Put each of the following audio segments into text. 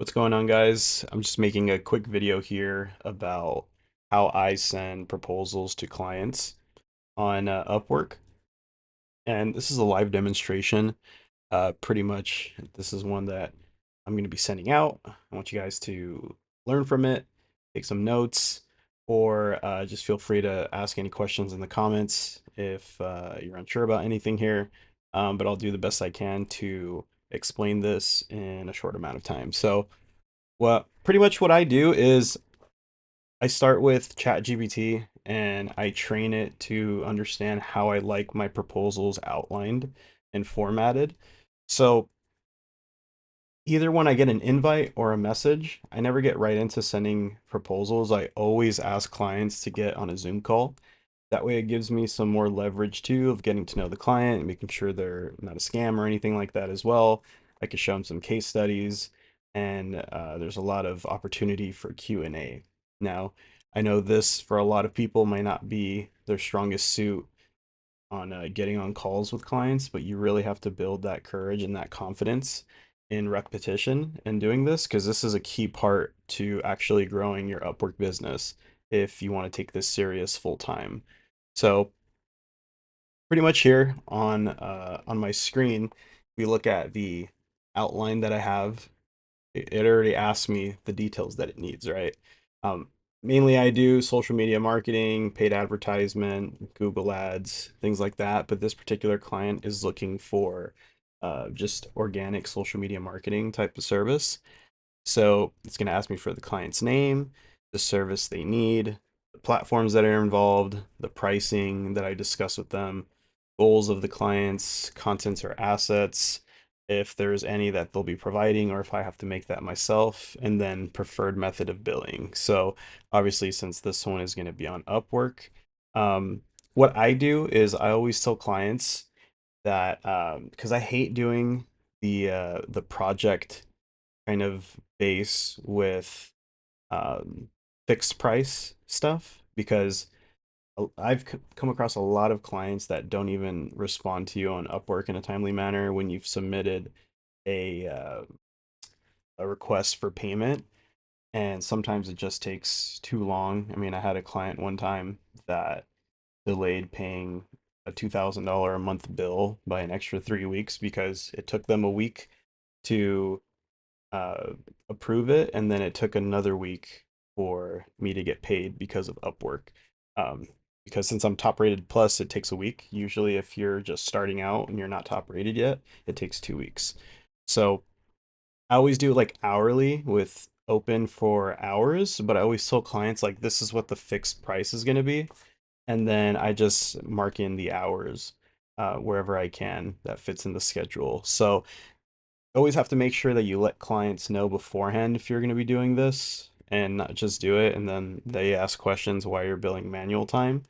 What's going on, guys? I'm just making a quick video here about how I send proposals to clients on Upwork. And this is a live demonstration. Pretty much, this is one that I'm going to be sending out. I want you guys to learn from it, take some notes, or just feel free to ask any questions in the comments if you're unsure about anything here. But I'll do the best I can to explain this in a short amount of time. So, well, pretty much what I do is I start with ChatGPT and I train it to understand how I like my proposals outlined and formatted. So either when I get an invite or a message, I never get right into sending proposals. I always ask clients to get on a Zoom call. That way it gives me some more leverage too of getting to know the client and making sure they're not a scam or anything like that as well. I could show them some case studies and there's a lot of opportunity for Q&A. Now, I know this for a lot of people might not be their strongest suit on getting on calls with clients, but you really have to build that courage and that confidence in repetition and doing this because this is a key part to actually growing your Upwork business if you want to take this serious full time. So pretty much here on my screen, we look at the outline that I have. It already asks me the details that it needs, right? Um, Mainly I do social media marketing, paid advertisement, Google ads, things like that. But this particular client is looking for just organic social media marketing type of service. So it's going to ask me for the client's name, the service they need, the platforms that are involved, the pricing that I discuss with them, goals of the clients, contents or assets, if there's any that they'll be providing, or if I have to make that myself, and then preferred method of billing. So obviously, since this one is going to be on Upwork, um, what I do is I always tell clients that because I hate doing the project kind of base with um, fixed price stuff because I've come across a lot of clients that don't even respond to you on Upwork in a timely manner when you've submitted a uh, a request for payment, and sometimes it just takes too long. I mean, I had a client one time that delayed paying a $2,000 a month bill by an extra 3 weeks because it took them a week to uh, approve it, and then it took another week for me to get paid because of Upwork. Um, because since I'm top rated plus, it takes a week. Usually, if you're just starting out and you're not top rated yet, it takes 2 weeks. So I always do like hourly with open for hours, but I always tell clients like this is what the fixed price is going to be, and then I just mark in the hours wherever I can that fits in the schedule. So always have to make sure that you let clients know beforehand if you're going to be doing this and not just do it and then they ask questions why you're billing manual time.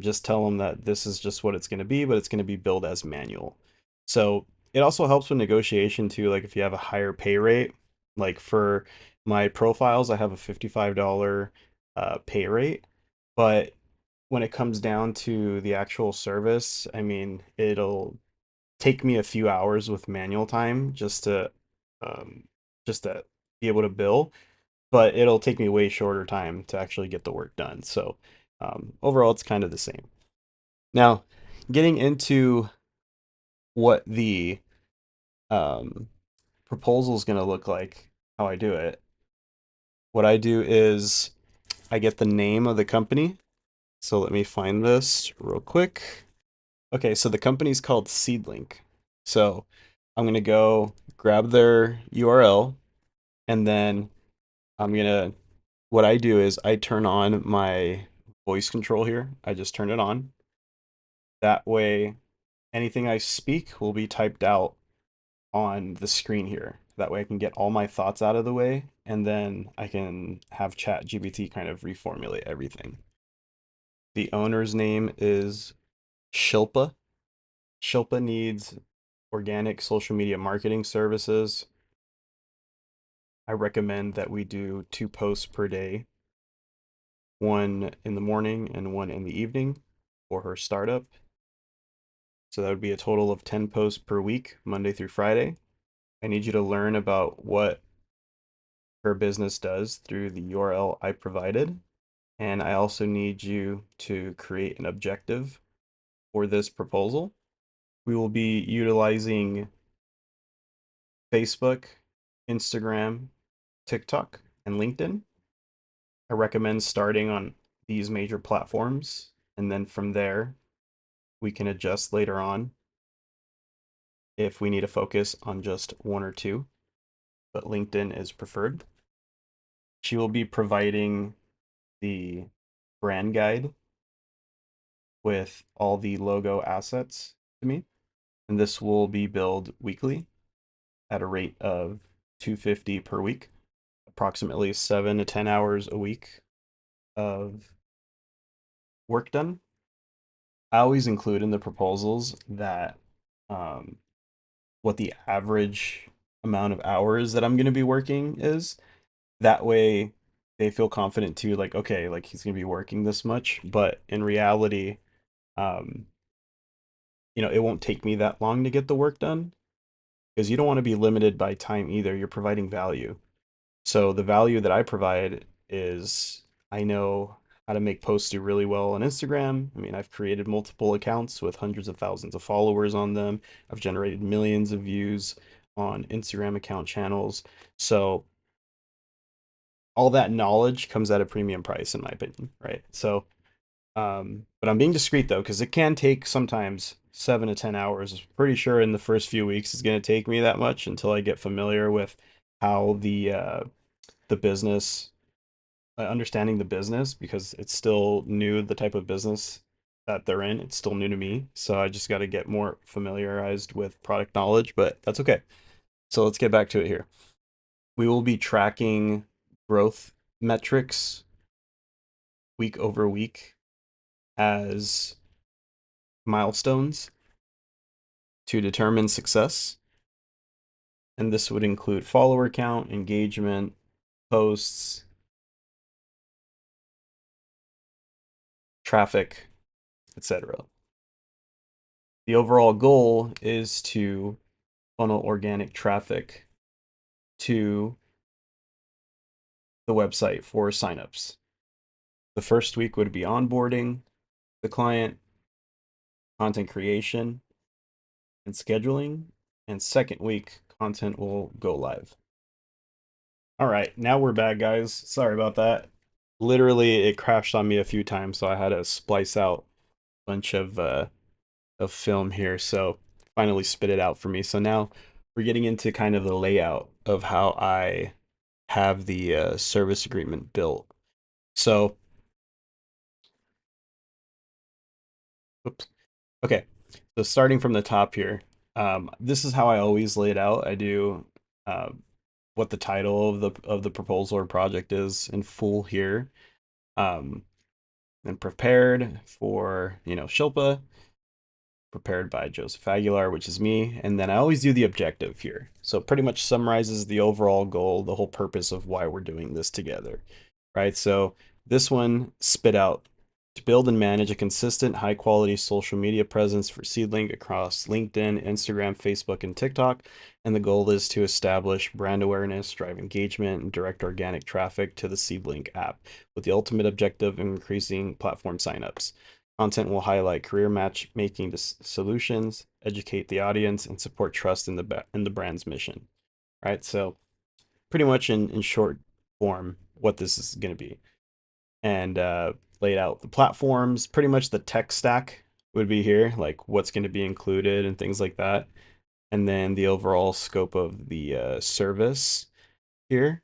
Just tell them that this is just what it's going to be, but it's going to be billed as manual. So it also helps with negotiation too. Like if you have a higher pay rate, like for my profiles, I have a $55 pay rate, but when it comes down to the actual service, I mean, it'll take me a few hours with manual time um just to be able to bill, but it'll take me way shorter time to actually get the work done. So overall, it's kind of the same. Now, getting into what the um, proposal is going to look like, how I do it. What I do is I get the name of the company. So let me find this real quick. Okay, so the company's called Seedlink. So I'm gonna go grab their URL and then I'm gonna what I do is I turn on my voice control here. I just turn it on. That way anything I speak will be typed out on the screen here. That way I can get all my thoughts out of the way and then I can have ChatGPT kind of reformulate everything. The owner's name is Shilpa. Shilpa needs organic social media marketing services. I recommend that we do 2 posts per day, one in the morning and one in the evening for her startup. So that would be a total of 10 posts per week, Monday through Friday. I need you to learn about what her business does through the URL I provided. And I also need you to create an objective for this proposal. We will be utilizing Facebook, Instagram, TikTok, and LinkedIn. I recommend starting on these major platforms, and then from there, we can adjust later on if we need to focus on just one or two, but LinkedIn is preferred. She will be providing the brand guide with all the logo assets to me, and this will be billed weekly at a rate of 250 per week, approximately 7 to 10 hours a week of work done. I always include in the proposals that um, what the average amount of hours that I'm going to be working is. That way they feel confident too, like, okay, like he's going to be working this much. But in reality, um, it won't take me that long to get the work done because you don't want to be limited by time either. You're providing value. So the value that I provide is I know how to make posts do really well on Instagram. I mean, I've created multiple accounts with hundreds of thousands of followers on them. I've generated millions of views on Instagram account channels. So all that knowledge comes at a premium price, in my opinion, right? So, but I'm being discreet though, because it can take sometimes 7 to 10 hours. Pretty sure in the first few weeks it's going to take me that much until I get familiar with how the business understanding the business because it's still new, the type of business that they're in. It's still new to me. So I just got to get more familiarized with product knowledge, but that's okay. So let's get back to it here. We will be tracking growth metrics week over week as milestones to determine success. And this would include follower count, engagement, posts, traffic, etc. The overall goal is to funnel organic traffic to the website for signups. The first week would be onboarding the client, content creation, and scheduling. And second week, content will go live. All right, now we're back, guys. Sorry about that. Literally, it crashed on me a few times, so I had to splice out a bunch of film here. So finally spit it out for me. So now we're getting into kind of the layout of how I have the service agreement built. So, oops. Okay. So starting from the top here, this is how I always lay it out. I do uh, what the title of the proposal or project is in full here, um, and prepared for Shilpa, prepared by Joseph Aguilar, which is me. And then I always do the objective here. So it pretty much summarizes the overall goal, the whole purpose of why we're doing this together, right? So this one spit out to build and manage a consistent, high quality social media presence for Seedlink across LinkedIn, Instagram, Facebook, and TikTok. And the goal is to establish brand awareness, drive engagement, and direct organic traffic to the Seedlink app with the ultimate objective of increasing platform signups. Content will highlight career matchmaking solutions, educate the audience, and support trust in the brand's mission. Right. So pretty much in short form, what this is going to be, and laid out the platforms. Pretty much the tech stack would be here, like what's going to be included and things like that, and then the overall scope of the service here,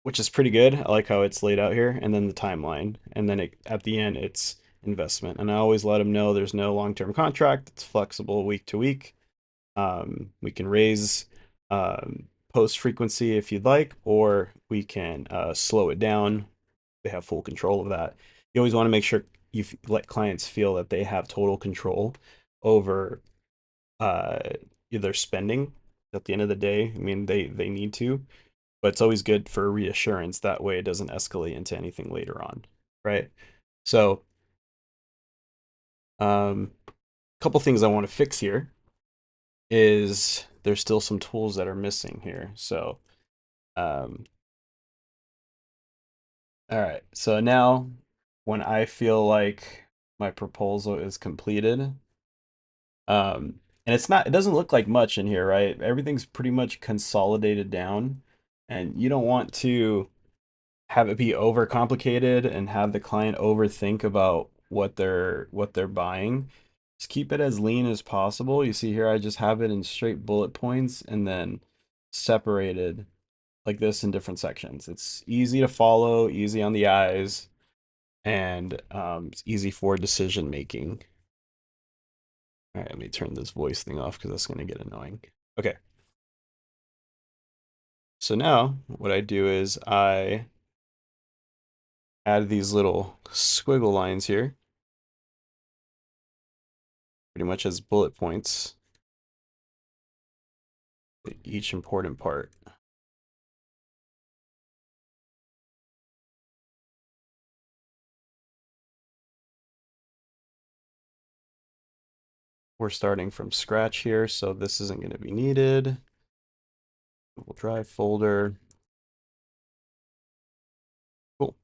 which is pretty good. I like how it's laid out here, and then the timeline, and then at the end it's investment. And I always let them know there's no long-term contract. It's flexible week to week. We can raise post frequency if you'd like, or we can slow it down. They have full control of that. You always want to make sure you let clients feel that they have total control over uh, their spending. At the end of the day, I mean, they need to, but it's always good for reassurance. That way it doesn't escalate into anything later on, right? So, a couple things I want to fix here is there's still some tools that are missing here. So, um, All right. So now when I feel like my proposal is completed, and it doesn't look like much in here, right? Everything's pretty much consolidated down, and you don't want to have it be overcomplicated and have the client overthink about what they're buying. Just keep it as lean as possible. You see here, I just have it in straight bullet points and then separated like this in different sections. It's easy to follow, easy on the eyes, and it's easy for decision making. All right, let me turn this voice thing off because that's going to get annoying. Okay, so now what I do is I add these little squiggle lines here, pretty much as bullet points, each important part. We're starting from scratch here, so this isn't going to be needed. Google Drive folder. Cool.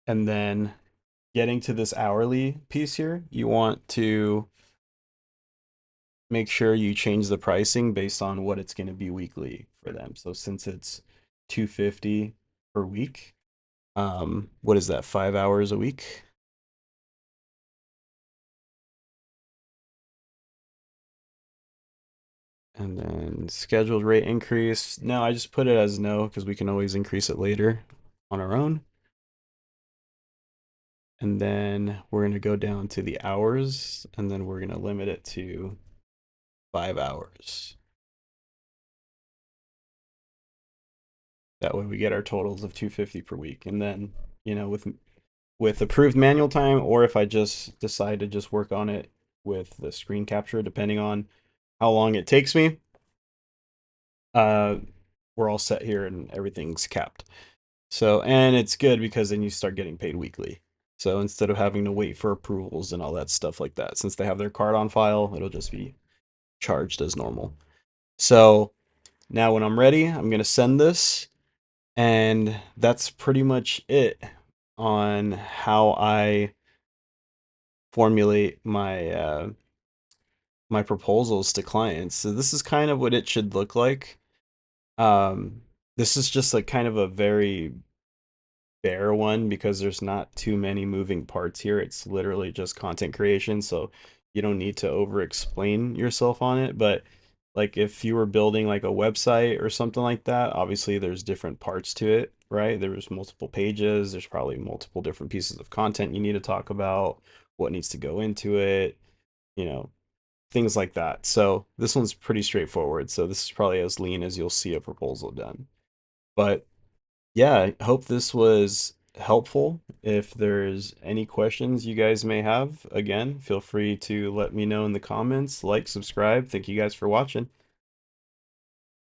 And then getting to this hourly piece here, you want to make sure you change the pricing based on what it's going to be weekly for them. So since it's 250 per week, what is that, 5 hours a week? And then scheduled rate increase. No, I just put it as no because we can always increase it later on our own. And then we're going to go down to the hours, and then we're going to limit it to 5 hours. That way we get our totals of 250 per week. And then, with approved manual time, or if I just decide to just work on it with the screen capture, depending on how long it takes me, uh, we're all set here and everything's capped. So, and it's good because then you start getting paid weekly. So instead of having to wait for approvals and all that stuff like that, since they have their card on file, it'll just be charged as normal. So now when I'm ready, I'm going to send this. And that's pretty much it on how I formulate my proposals to clients. So this is kind of what it should look like. Um, this is just like kind of a very bare one because there's not too many moving parts here. It's literally just content creation, so you don't need to over explain yourself on it. But like if you were building like a website or something like that, obviously there's different parts to it, right? There's multiple pages, there's probably multiple different pieces of content you need to talk about, what needs to go into it, you know, things like that. So this one's pretty straightforward. So this is probably as lean as you'll see a proposal done. But yeah, I hope this was helpful. If there's any questions you guys may have, again, feel free to let me know in the comments, like, subscribe. Thank you guys for watching.